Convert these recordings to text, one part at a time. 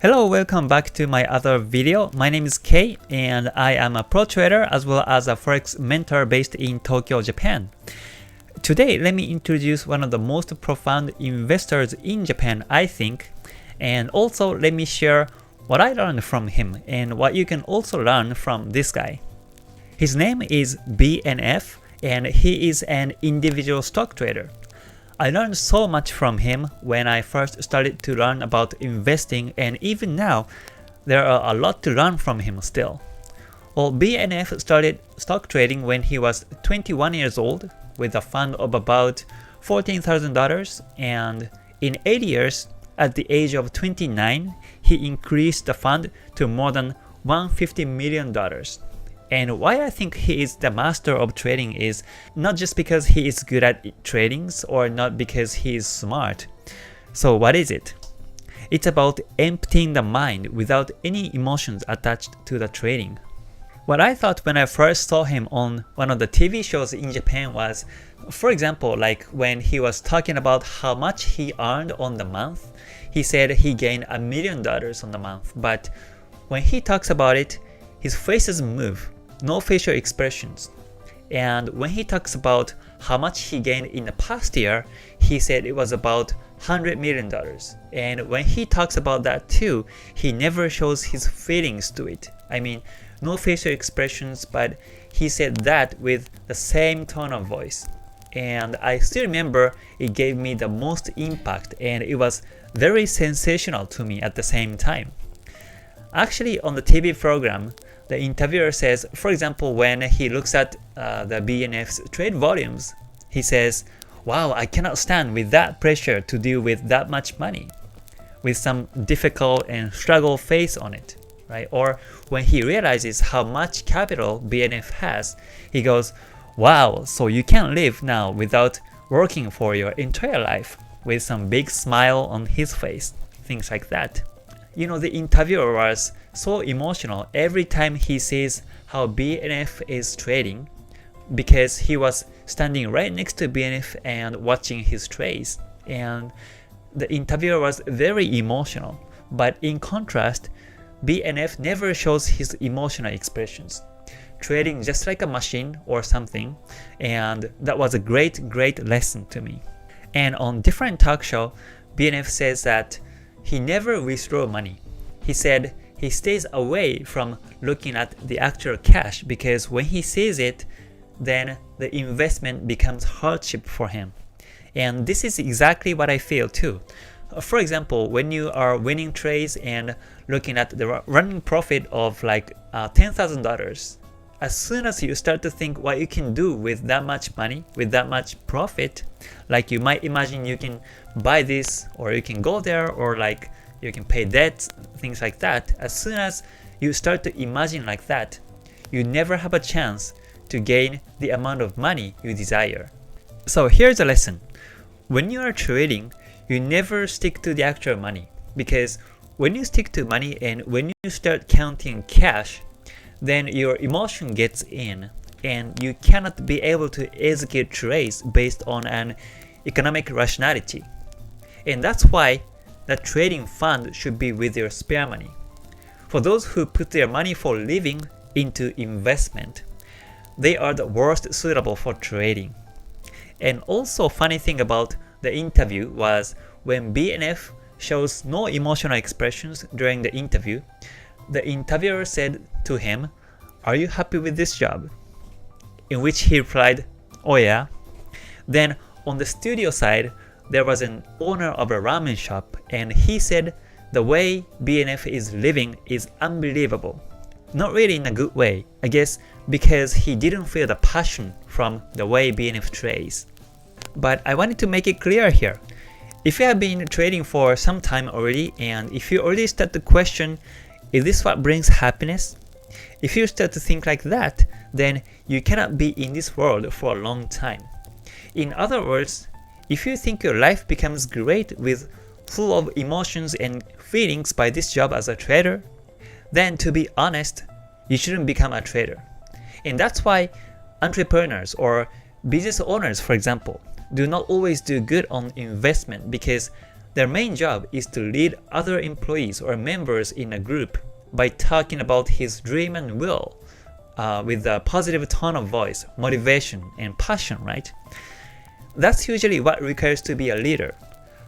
Hello, welcome back to my other video. My name is Kei and I am a pro trader as well as a forex mentor based in Tokyo, Japan. Today, let me introduce one of the most profound investors in Japan, I think, and also let me share what I learned from him and what you can also learn from this guy. His name is BNF and he is an individual stock trader. I learned so much from him when I first started to learn about investing, and even now, there are a lot to learn from him still. Well, BNF started stock trading when he was 21 years old with a fund of about $14,000, and in 8 years, at the age of 29, he increased the fund to more than $150 million. And why I think he is the master of trading is not just because he is good at trading or not because he is smart. So what is it? It's about emptying the mind without any emotions attached to the trading. What I thought when I first saw him on one of the TV shows in Japan was, for example, like when he was talking about how much he earned on the month, he said he gained $1 million on the month, but when he talks about it, his face doesn't move. No facial expressions. And when he talks about how much he gained in the past year, he said it was about $100 million. And when he talks about that too, he never shows his feelings to it. I mean, no facial expressions, but he said that with the same tone of voice. And I still remember it gave me the most impact and it was very sensational to me at the same time. Actually, on the TV program, the interviewer says, for example, when he looks at the BNF's trade volumes, he says, wow, I cannot stand with that pressure to deal with that much money, with some difficult and struggle face on it, right? Or when he realizes how much capital BNF has, he goes, wow, so you can't live now without working for your entire life, with some big smile on his face, things like that. You know, the interviewer was so emotional every time he says how BNF is trading because he was standing right next to BNF and watching his trades, and the interviewer was very emotional. But in contrast, BNF never shows his emotional expressions, trading just like a machine or something, and that was a great lesson to me. And on different talk show, BNF says that he never withdraws money. He said he stays away from looking at the actual cash because when he sees it, then the investment becomes hardship for him. And this is exactly what I feel too. For example, when you are winning trades and looking at the running profit of like $10,000, as soon as you start to think what you can do with that much money, with that much profit, like you might imagine you can buy this or you can go there or like you can pay debts, things like that. As soon as you start to imagine like that, you never have a chance to gain the amount of money you desire. So here's a lesson. When you are trading, you never stick to the actual money, because when you stick to money and when you start counting cash, then your emotion gets in and you cannot be able to execute trades based on an economic rationality. And that's why the trading fund should be with your spare money. For those who put their money for living into investment, they are the worst suitable for trading. And also, funny thing about the interview was when BNF shows no emotional expressions during the interview, the interviewer said to him, "Are you happy with this job?" In which he replied, "Oh yeah." Then on the studio side, there was an owner of a ramen shop and he said the way BNF is living is unbelievable. Not really in a good way, I guess because he didn't feel the passion from the way BNF trades. But I wanted to make it clear here. If you have been trading for some time already and if you already start to question, is this what brings happiness? If you start to think like that, then you cannot be in this world for a long time. In other words, if you think your life becomes great with full of emotions and feelings by this job as a trader, then to be honest, you shouldn't become a trader. And that's why entrepreneurs or business owners, for example, do not always do good on investment because Their main job is to lead other employees or members in a group by talking about his dream and will with a positive tone of voice, motivation, and passion, right? That's usually what requires to be a leader.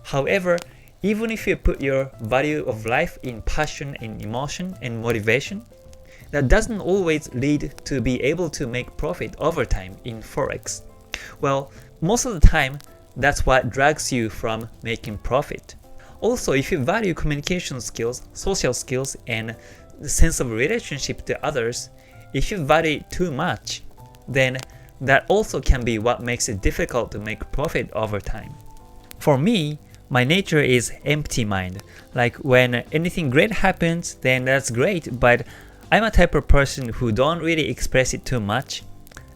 However, even if you put your value of life in passion and emotion and motivation, that doesn't always lead to be able to make profit over time in Forex. Well, most of the time, that's what drags you from making profit. Also, if you value communication skills, social skills, and the sense of relationship to others, if you value it too much, then that also can be what makes it difficult to make profit over time. For me, my nature is empty mind. Like when anything great happens, then that's great, but I'm a type of person who don't really express it too much.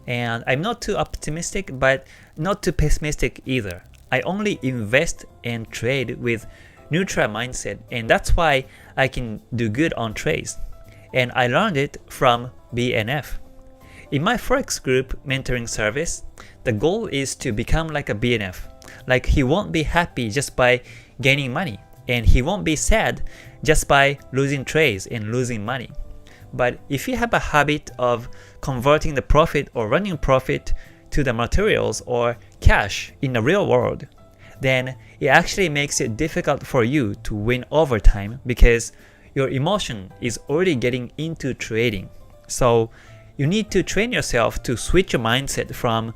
And I'm not too optimistic, but not too pessimistic either. I only invest and trade with neutral mindset, and that's why I can do good on trades. And I learned it from BNF. In my Forex group mentoring service, the goal is to become like a BNF. Like he won't be happy just by gaining money, and he won't be sad just by losing trades and losing money. But if you have a habit of converting the profit or running profit to the materials or cash in the real world, then it actually makes it difficult for you to win over time because your emotion is already getting into trading. So you need to train yourself to switch your mindset from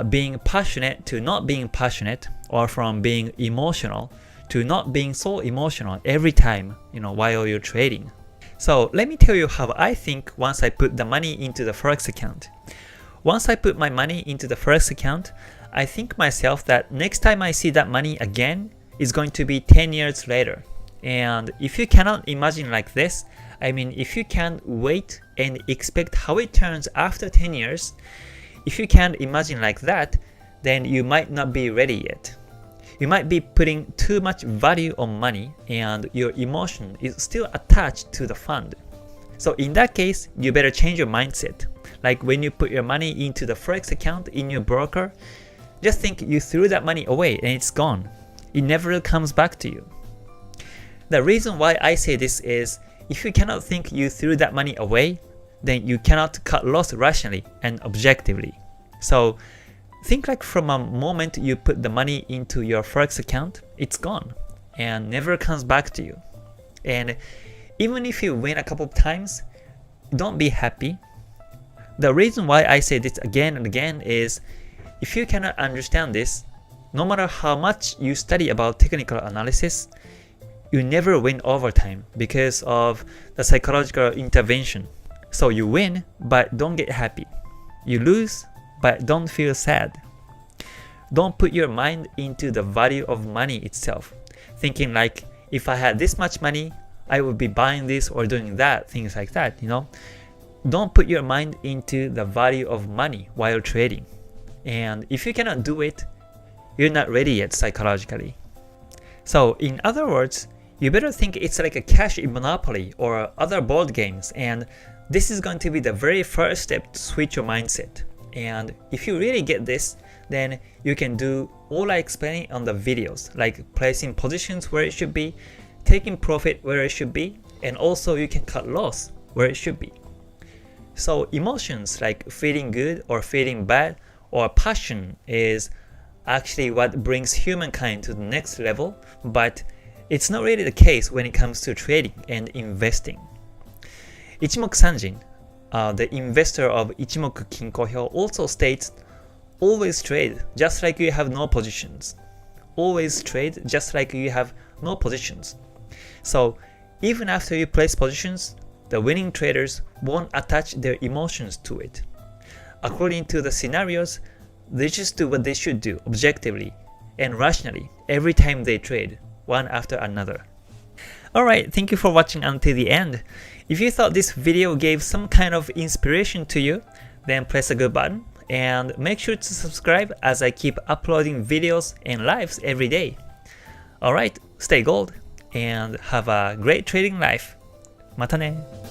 being passionate to not being passionate, or from being emotional to not being so emotional every time, while you're trading. So let me tell you how I think once I put the money into the Forex account. Once I put my money into the Forex account, I think myself that next time I see that money again is going to be 10 years later. And if you cannot imagine like this, I mean, if you can't wait and expect how it turns after 10 years, if you can't imagine like that, then you might not be ready yet. You might be putting too much value on money and your emotion is still attached to the fund. So in that case, you better change your mindset. Like when you put your money into the Forex account in your broker, just think you threw that money away and it's gone. It never comes back to you. The reason why I say this is, if you cannot think you threw that money away, then you cannot cut loss rationally and objectively. So think like from a moment you put the money into your Forex account, it's gone and never comes back to you. And even if you win a couple of times, don't be happy. The reason why I say this again and again is, if you cannot understand this, no matter how much you study about technical analysis, you never win over time because of the psychological intervention. So you win, but don't get happy. You lose, but don't feel sad. Don't put your mind into the value of money itself, thinking like, if I had this much money, I would be buying this or doing that, things like that, Don't put your mind into the value of money while trading. And if you cannot do it, you're not ready yet psychologically. So in other words, you better think it's like a cash in Monopoly or other board games, and this is going to be the very first step to switch your mindset. And if you really get this, then you can do all I explain on the videos, like placing positions where it should be, taking profit where it should be, and also you can cut loss where it should be. So emotions like feeling good or feeling bad or passion is actually what brings humankind to the next level, but it's not really the case when it comes to trading and investing. Ichimoku Sanjin, the investor of Ichimoku Kinko-hyo, also states, always trade just like you have no positions. Always trade just like you have no positions. So even after you place positions, the winning traders won't attach their emotions to it. According to the scenarios, they just do what they should do objectively and rationally every time they trade, one after another. Alright, thank you for watching until the end. If you thought this video gave some kind of inspiration to you, then press a good button and make sure to subscribe as I keep uploading videos and lives every day. Alright, stay gold and have a great trading life. またね。